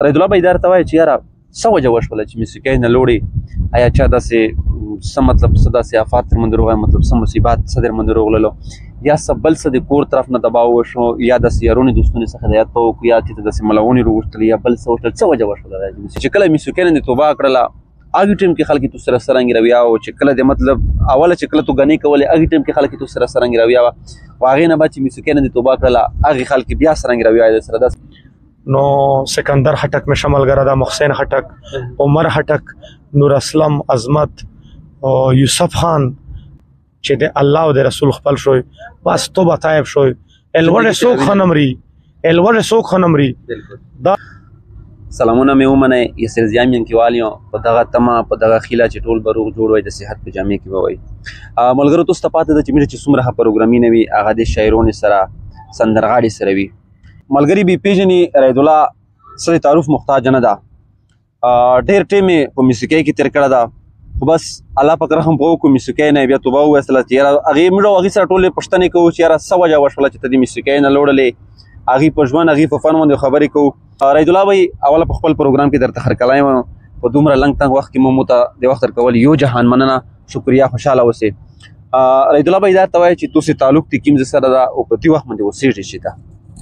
رید الله بھائی درته وایي چې یاره څه وجه وشوله چې موسیقۍ نه لوړې؟ آیا چا داسې څه مطلب څه داسې آفات در باندې راغی، مطلب څه مصیبات څه در باندې راغللو، یا څه بل څه د کور طرف نه دباو وشو، یا داسې یارونې دوستونې څخه هدایت به وکړو، یا چې داسې ملونې راوغوښتلې، یا بل څه وشول، څه وجه وشوله چې کله موسیقۍ نه دې توبه کړله هغې ټایم کې خلک تو سره څرنګې رویه وه، چې کله د مطلب اوله چې کله تو ګنې کولې هغې ټایم کې خلک تو سره څرنګې رویه وه، او هغې نه بعد چې موسیقۍ نه دې توبه کړله هغې خلک بیا څرنګې رویه یې سره داسې نو سکندر خټک مې شمل ګره دا محسن خټک عمر خټک نور اسلم عظمت او یوسف خان چې د الله او د رسول خپل شوی بس توبه طایب شوی الوړ سوق خنمري دا سلامونه مې ومنئ یسر زیامین کې والیو په دغه تمه په دغه خیله چې ټول به روغ جوړ وي د صحت په جامع کې به وي ملګرو تاسو ته پاته ده چې موږ چې څومره ښه پروګرامونه وي هغه د شاعرونو سره سندرغاړي سره وي ملګري به پیژني رید الله څه تعارف محتاج نه ده ډېر ټیم یې په موسیقۍ کې تېر کړی ده خو بس الله پاک رحم به وکړو موسیقۍ نه بیا توبه وویستله چې یاره هغې موږ او هغې سره ټولې پوښتنې کوو چې یاره څه وجه وشوله چې ته د موسیقۍ نه لوړلې هغې په ژوند هغې په فن باندې خبرې کوو رید الله بھائی اوله په خپل پروګرام کې درته هرکلی یم په دومره لنګ تنګ وخت کې مو ته د وخت ورکول یو جهان مننه شکریه خوشحاله اوسئ رید الله بھائی دا ته وایي چې تاسې تعلق د کوم ځای سره ده او په دې وخت باندې اوسېږئ چې ته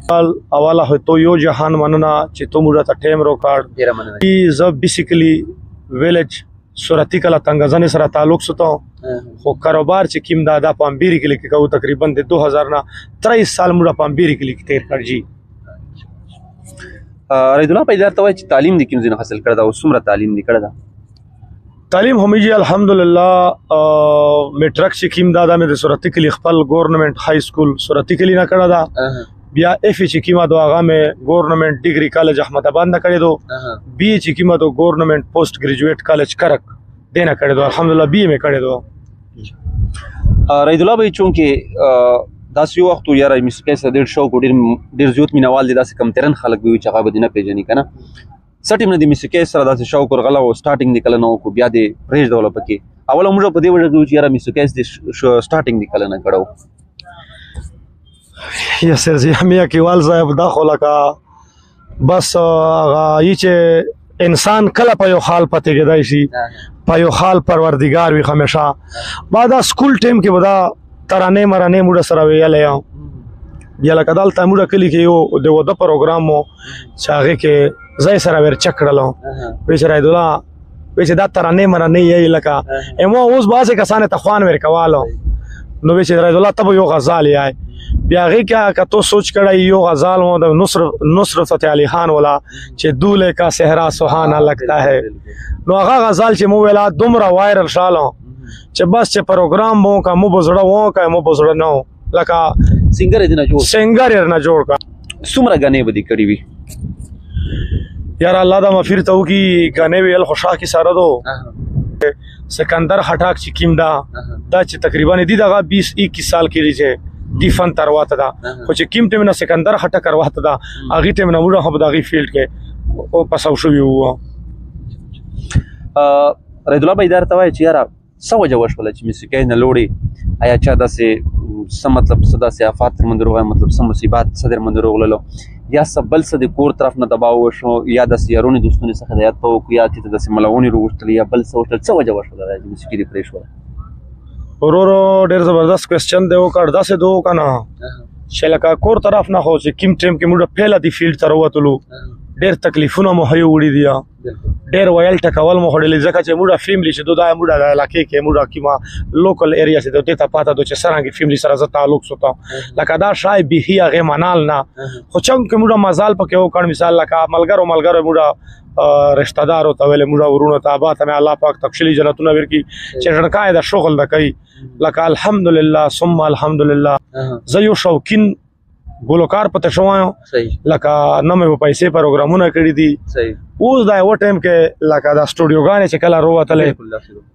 اوله تو یو جهان مننه چې تو موږ ته ټایم راکړ ډېره مننه زه بیسیکلی ویلیج صورتي کله تنګزنې سره تعلق ساتو خو کاروبار چې کیم دا په امبیری کې لیکي کوو تقریبا د 2000 نه 23 سال موږ په امبیری کې لیکي تیر کړ جی رید الله بھائی درته وایي چې تعلیم د کوم ځای نه حاصل کړی ده او څومره تعلیم دې کړی ده تعلیم همي جی الحمدلله میټرک چې کیم دا مې د صورتي کې خپل ګورنمنت های سکول صورتي کې نه کړی ده بیا اف چې کیما دو هغه مې ګورنمنت ډیګري کالج احمد آباد نه کړی دو بی چې کیما دو ګورنمنت پوسټ ګریجویټ کالج کرک دینه کړی دو الحمدلله بی مې کړی دو رید الله بھائی چونکې داسې یو وخت و یاره موسیقۍ سره ډېر شوق و ډېر زیات مینوال دي داسې کمترن خلک به وي چې هغه به دې نه پېژني که نه څه ټیم نه د موسیقۍ سره داسې شوق ورغلی و سټارټینګ دې کله نه وکړو بیا دې پرېږدوله پکې اوله موږ په دې وجه کې وو چې یاره موسیقۍ دې سټارټینګ دې کله نه کړی و یسر زیامیا کیوال صاحب دا خو لکه بس هغه چې انسان کله په یو حال پاتې کېدای شي په یو حال پروردګار وي همیشه بعد سکول ټیم کې به دا ترانې مرانې موږ سره ویلی یم بیا لکه دلته موږ کلي کې یو د واده پروګرام و چې هغې کې ځای سره ورچک کړلو وایي چې رید الله وایي چې دا ترانې مرانې یې لکه امو اوس بعضې کسانې ته خوان ورکولو نو وایي چې رید الله ته به یو غزال یای بیا هغې کې که تو سوچ کړی یو غزال و د نصرت فتح علی خان والا چې دولے کا صحرا سہانا لگتا ہے نو هغه غزال چې مو ویلا دومره وایرل شالو چې بس چې پروګرام مو کا مو بزړه وو کا مو بزړه نو لکه سنگر دې نه جوړ کا څومره غانې به دې کړې وي یار الله دا مغفر ته وکي غانې ویل خوشا کی سره دو سکندر خټک چې کیم دا چې تقریبا دې دغه 20-21 سال کې چې دی فن ترواته دا خو چې کیم ټیم نه سکندر خټک کرواته دا اغه ټیم نه موږ هم دغه فیلډ کې او پساو شو یو رید الله بھائی درته وایي چې یاره څه وجه وشوله چې موسیقۍ نه لوړې آیا چا داسې څه مطلب څه داسې آفات در باندې راغی، مطلب څه مصیبات څه در باندې راغللو، یا څه بل څه د کور طرف نه دباو وشو، یا داسې یارونې دوستونې څخه هدایت به وکړو، یا چې داسې ملونې راوغوښتلې، یا بل څه وشول، څه وجه وشوله چې موسیقي دې پرې شوله ورورو ډېر زبردست کوېسچن دی وکړ داسې دو که نه چې لکه کور طرف نه خو چې کوم ټایم کې موږ پهله دې فیلډ ته راوتلو ډېر تکلیفونه مو هیو وړي دي ډېر ویل ټکول مو خوړلي ځکه چې موږ فیملی چې دا موږ د علاقې کې موږ کومه لوکل ایریا چې دې ته پاته دو چې څرنګه فیملی سره زه تعلق ساتم لکه دا شای بیخي هغې منال نه خو چم کې موږ مزال پکې وکړ مثال لکه ملګرو موږ رشتہ دارو ته ویلې موږ ورونو ته ابا ته مې الله پاک تفصیلي جنتونه ورکړي چې ژړکای د شغل د کوي لکه الحمدلله ثم الحمدلله زه یو شوقین ګلوکار پته شوم لکه نه مې په پیسې پروګرامونه کړي دي اوس دا یو ټایم کې لکه دا سټوډیوګانې چې کله راوتلې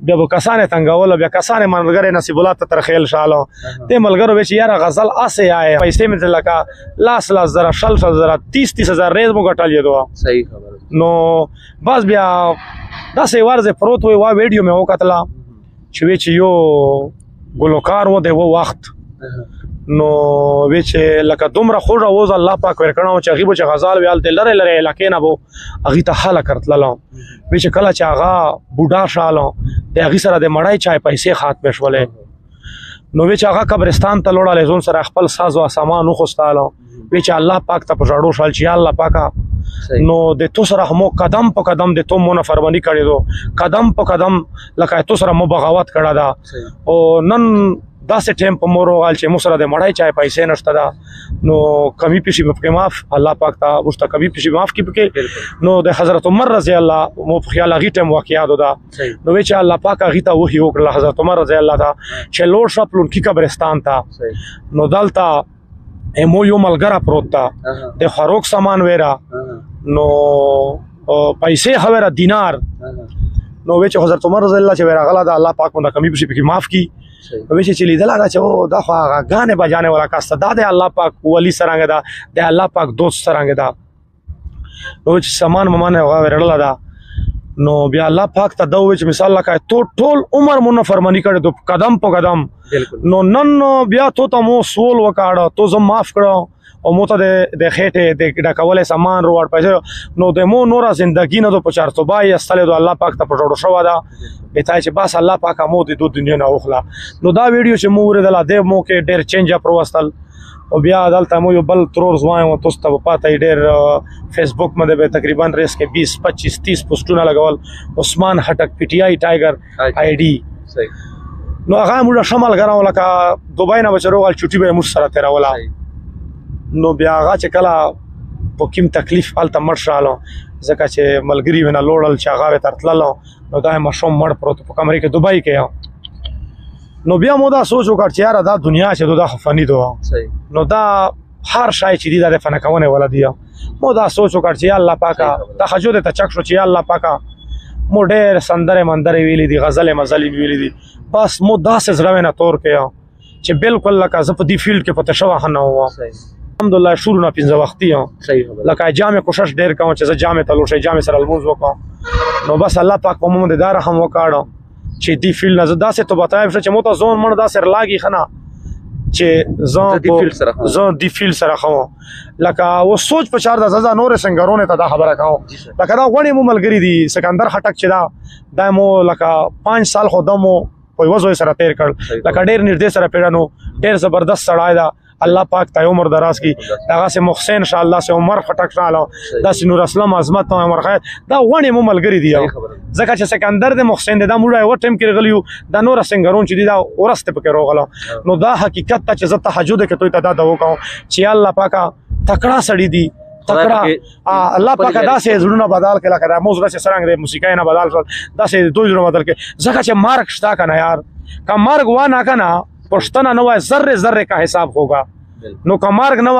بیا به کسانې تنګول بیا کسانې ملګرې نصیب الله ته تر خیل شالو دې ملګرو وایي چې یاره غزل اسې آئے پیسې مې لکه لاس زره شل زره 30 هزار ریز مو ګټلې دوه صحیح خبره نو بس بیا داسې ورځې پروت وی وا ویډیو مې وکتله چې وی چې یو ګلوکار و دی و وخت نو وی چې لکه دومره خوږه وز الله پاک ورکړو چې هغې به چې غزال ویل د لرې لرې علاقې نه به هغې ته حاله کرتللو وی چې کله چې هغه بوډا شالو د هغې سره د مړی چای پیسې ختمې شولې نو وی چې هغه قبرستان ته لوړلی ځون سره خپل ساز و سامان وخوستالو وی چې الله پاک ته په ژړو شال چې یا الله پاکه نو د تو سره مو قدم په قدم د تو مو نافرمانی کړې دو قدم په قدم لکه تو سره مو بغاوت کړه دا او نن داسې ټیم په مور وغال چې مو سره د مړی چای پیسې نشته ده نو کمی پیشي به پکې معاف الله پاک ته اوس ته کمی پیشي معاف کی پکې نو د حضرت عمر رضی الله مو په خیال هغې ټیم واقعات ده نو وی چې الله پاک هغې ته وحي وکړله حضرت عمر رضی الله ته چې لوړ شه پلونکي قبرستان ته نو دلته مو یو ملګری پروت ده د خوراک سامان ویرا نو پیسې هویرا دینار نو وی چې حضرت عمر رضی الله چې ورغله ده الله پاک مونږ کمی پیشي پکې معاف کی وی چې لیدل هغه چې او دا خو هغه غانې بجانې ولا کاسته دا د الله پاک ولی سرانګه دا د الله پاک دوست سرانګه دا نو چې سامان ممانه هغه ورړل دا نو بیا الله پاک ته دا وی چې مثال لکه تو ټول عمر مونږ فرمانی کړو دو قدم په قدم نو نن بیا تو ته مو سوال وکاړه تو زم معاف کړو او مو ته د خېټه د ډکولې سامان روړ پیسې نو د مو نورا زندگی نه دو په 422 استله دو الله پاک ته پټوړو شو دا پتاي چې بس الله پاک مو د دوه دنیا نه اوخلا نو دا ویډیو چې مو ورته د مو کې ډېر چینج اپ وروستل او بیا دلته مو یو بل ترور زوایم او تاسو ته پاته ډېر فیسبوک باندې به تقریبا ریس کې 20 25 30 پوسټونه لګول عثمان هټک پی ټی آی ټایګر آی ډی نو هغه موږ شمال غراو لکه دوبای نه بچروغل چټي به موږ سره تیرولا نو بیا هغه چې کله په کوم تکلیف حالت مړ شالو ځکه چې ملګری ونه لوړل چې هغه ترتللو نو دا مشوم مړ پروت په کمرې کې دوبای کې نو بیا مو دا سوچ وکړ چې یاره دا دنیا چې دا فانی دوه نو دا هر شای چې دی د فن کونه ولا دی مو دا سوچ وکړ چې الله پاکه تهجد ته چک شو چې الله پاکه مو ډېر سندره مندره ویلې دي غزل مزل ویلې دي بس مو داسې زړه نه تور کې چې بالکل لکه زه په دې فیلډ کې پته شوه نه و الحمدلله شروع نه پنځه وختي لکه جامع کوشش ډېر کوم چې زه جامع ته لوشي جامع سره الموز وکړم نو بس الله پاک په موږ د رحم وکړو چې دې فیلډ نه داسې ته بتایم چې مو ته ځون مړ داسې لاګي خنه چې زه دې فیلډ سره خو لکه و سوچ په چار د زړه نور سنگرونه ته دا خبره کوم لکه دا غونې مو ملګری دي سکندر هټک چې دا مو لکه 5 سال خو دمو په وځو سره تیر کړ لکه ډېر نږدې سره پیړنو ډېر زبردست سړای دا الله پاک ته عمر دراز کی دغه سه محسن ان شاء الله سه عمر خټک شاله د نور اسلام عظمت او عمر خیر دا غونې مو ملګری دی ځکه چې سکندر د محسن د موړی و ټیم کې غلیو د نور سنگرون چې دی دا ورسته پکې روغله نو دا حقیقت ته چې زه تهجد کې توي ته دا وکاو چې الله پاکا تکړه سړی دی تکړه الله پاک دا سه زړونه بدل کړه کړه موږ راځي سرنګ د موسیقۍ نه بدل کړ دا سه دوی زړه بدل کړ ځکه چې مارک شتا کنه یار کا مارک و نه کنه پښتنه نو ذره ذره کا حساب ہوگا نو کا مارک نو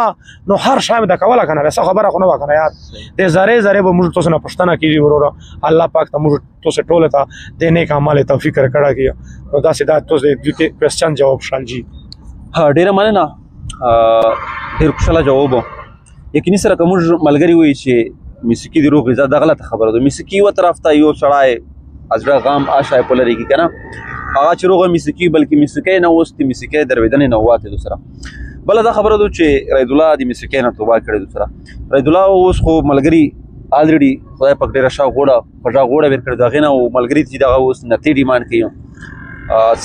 نو هر شای د کوله کنه وسه خبره خو نو کنه یار د ذره ذره به موږ تاسو نه پښتنه کیږي وروره الله پاک ته موږ تاسو ټوله ته د نیک اعمال توفیق کړه کیو نو دا سیدا تاسو د کوېسچن جواب شال جی ها ډیره مننه ډیر خوشاله جواب یقیني سره کوم ملګری وي چې موسیقي د روح غذا د غلط خبره ده موسیقي و طرف ته یو سړی ازړه غام آشای پولري کی کنه هغه چې روغه موسیقي بلکې موسیقي نه وستي موسیقي درویدنې نه واته دوسره بل دا خبره ده چې رید الله د موسیقي نه توبه کړې دوسره رید الله اوس خو ملګری الریډي خدای پاک ډیره شا غوړه پټا غوړه ور کړ دغه نه او ملګری چې دغه اوس نتی ډیماند کوي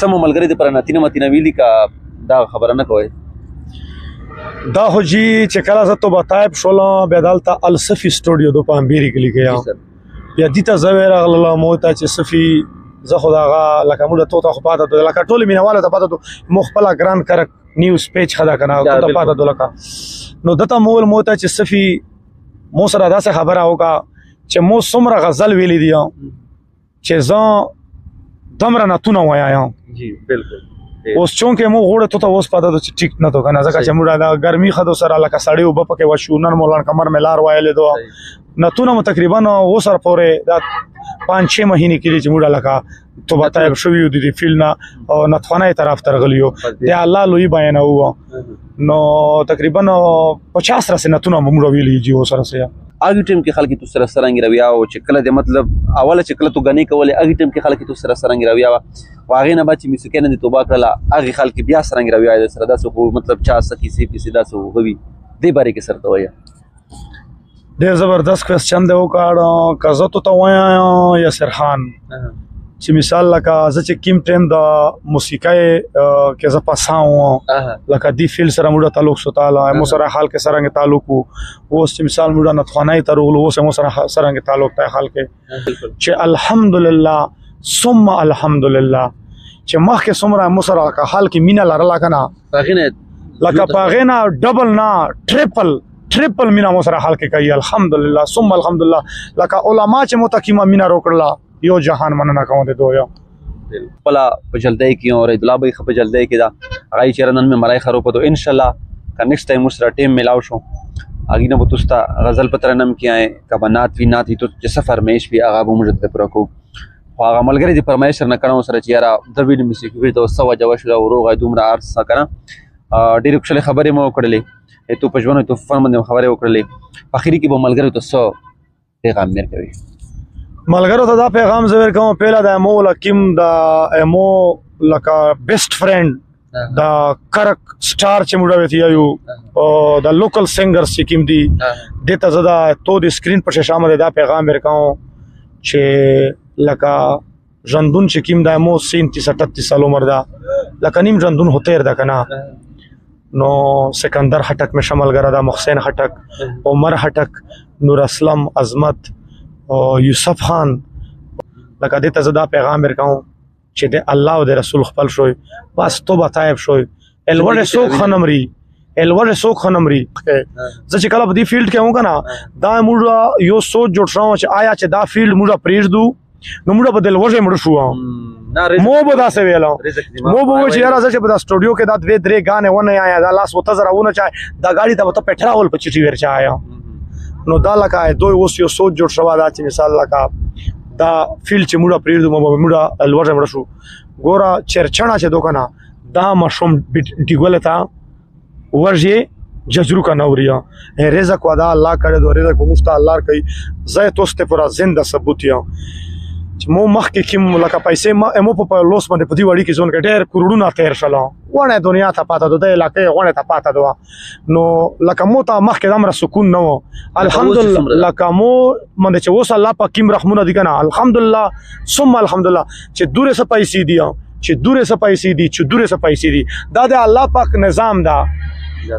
سم ملګری د پر نتی ویلی کا دا خبره نه کوي دا هو جی چې کله زه توبه تایب شولم بیا دلته الصفی سټوډیو د پامبيري کې لیکیا بیا دته زویر الله موته چې صفی زه خداغه لکه موږ ته خو پاته لکه ټول مینواله ته پاته مخبل ګران کرک نیوز پیج خدا کنه ته پاته لکه نو دته مول موته چې صفی مو سره داسه خبره وکا چې مو سمره غزل ویلې دی چې زه دمره نتونه وایم جی بالکل اوس چونکه مو غوړه ته اوس پاته چې ټیک نه تو کنه ځکه چې موږ دا ګرمي خدو سره لکه سړی وب پکې وشونن مولان کمر ملار وایلې دو نتونه تقریبا وسر پورې دا 5-6 مهینې کې چې موږ لکه تو بتایم شو یو د فیلنا او نتخانه طرف ترغلیو د الله لوی بیان وو نو تقریبا 50 رسنتونه موږ ویلې جی وسره سره هغه ټیم کې خلک تو سره سرنګ رویا او چې کله د مطلب اوله چې کله تو غنی کولې هغه ټیم کې خلک تو سره سرنګ رویا واغې نه بچ میسکه نه توبه کړله هغه خلک بیا سرنګ رویا د سره داسې مطلب چا سکی سی پی سیدا سو غوي دې باره کې سره تویا ډېر زبردست کوېسچن دی وکړ که زه تو ته وایم یاسر خان چې مثال لکه زه چې کوم ټیم د موسیقۍ کې زه پساو لکه دی فیل سره موږ تعلق سوتاله مو سره حال کې سره تعلق وو اوس چې مثال موږ نه ثوانای ته ورغلو اوس مو سره تعلق ته حال کې چې الحمدلله ثم الحمدلله چې مخکې څومره مو سره حال کې مینا لرله کنه لکه پاغینا ډبل نه ټریپل مینا مو سره حال کې کوي الحمدلله ثم الحمدلله لکه علما چې متقیمه مینا روکړه یو جهان مننه کوم د دویا پلا په جلدی کې اور ادلا به په جلدی کې دا هغه چرنن میں ملای خرو په ان شاء الله کا نیکسٹ ټایم سره ټیم ملاو شو اگې نه بوتستا غزل پترنم کې آئے کبنات وی نات تو چې سفر مېش وی هغه به مجد پر کو هغه ملګری دی پرمایش نه کړو سره چې یاره د ویډیو میوزیک وی ته سو جواب شو وروغه دومره ارس کنه ډېر خپل خبرې مو کړلې ته پښونه ته فن باندې خبرې وکړلې اخري کې به ملګری ته سو پیغام مېر کوي ملګرو ته دا پیغام زویر کوم پیلا د امو لکیم د امو لکه بیسټ فرند د کرک سٹار چې موږ وتی یو د لوکل سنگرز چې کیم دي دته زدا تو د سکرین پر شامل دا پیغام ورکاو چې لکه ژوندون چې کیم د امو 37 سال عمر دا لکه نیم ژوندون هوتیر دا کنه نو سکندر هټک میں شامل غرا دا محسن هټک عمر هټک نور اسلم عظمت یوسف خان لکه دې ته زدا پیغام ورکاو چې د الله او د رسول خپل شوی بس توبه تایب شوی الوړ سو خنمري زه چې کله په دې فیلډ کې هم کنه دا موږ یو سوچ جوړ شو چې آیا چې دا فیلډ موږ پریږدو نو موږ په دل وژه مړ شو مو به دا څه ویلو مو به چې یاره زه چې په دا سټوډیو کې دا دوه درې غانې ونه آیا دا لاس وته زره ونه چای دا غاړي ته پټراول په چټي ورچا آیا نو دا لکه دوی اوس یو سوچ جوړ شو دا چې مثال لکه دا فیلډ چې موږ پریږدو موږ الوژه مړ شو ګوره چرچنا چې دوکنه دا مشوم ډیګولتا ورجه ججرو کا نوریا رزق ودا الله کړه دو رزق مفت الله کوي زه توسته پر زنده ثبوت یم چې مو مخ کې کوم لکه پیسې ما مو په لوس باندې په دی وړي کې ځون کې ډېر کروڑونه تیر شله ونه دنیا ته پاته ده علاقې ونه ته پاته ده نو لکه مو ته مخ کې دمر سکون نه و الحمدلله لکه مو باندې چې وس الله پاک کیم رحمونه دي کنه الحمدلله ثم الحمدلله چې دوره څه پیسې دي چې دوره څه پیسې دي دا د الله پاک نظام دا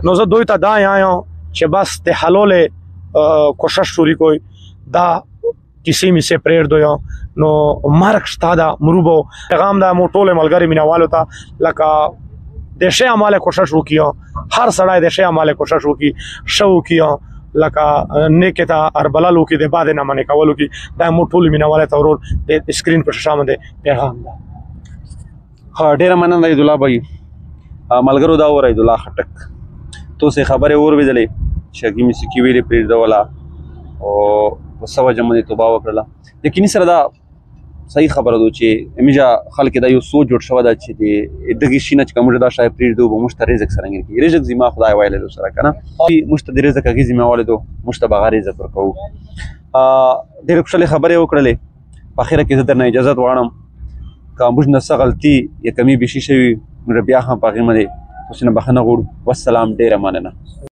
نو زه دوی ته دا آیا چې بس ته حلال کوشش شوري کوي دا کسی می سے پریر دویا نو مرک شتادا مروبو پیغام دا مو ټوله ملګری مینوالو ته لکه د شی عمله کوشش وکیا هر سړی د شی عمله کوشش وکي شو کیا لکه نیکتا اربلالو کې د بعد نه منې کولو کې دا مو ټوله مینواله ته ورور د سکرین پر شامل دی پیغام دا ډیر مننه عید الله بھائی ملګرو دا ور عید الله خټک تو سه خبره اور ویلې شګی می سکی ویلې پیر دولا او وسو جمع توبه وکړه یقیني سره دا صحیح خبره ده چې امیجا خلک دا یو سوچ جوړ شو دا چې دغه شینه چې کوم دا شای پیر دو مشتری رزق سره نګي رزق زما خدای وایله سره کنه مشتری رزق هغه زما والدو مشتبه رزق ورکو ډېر خوشاله خبره وکړلې په اخر کې زه درنه اجازه غواړم که موږ نه څه غلطي یا کمی بشي شوي بیا هم په هغې باندې اوس نه بخښنه غواړو والسلام ډېره مننه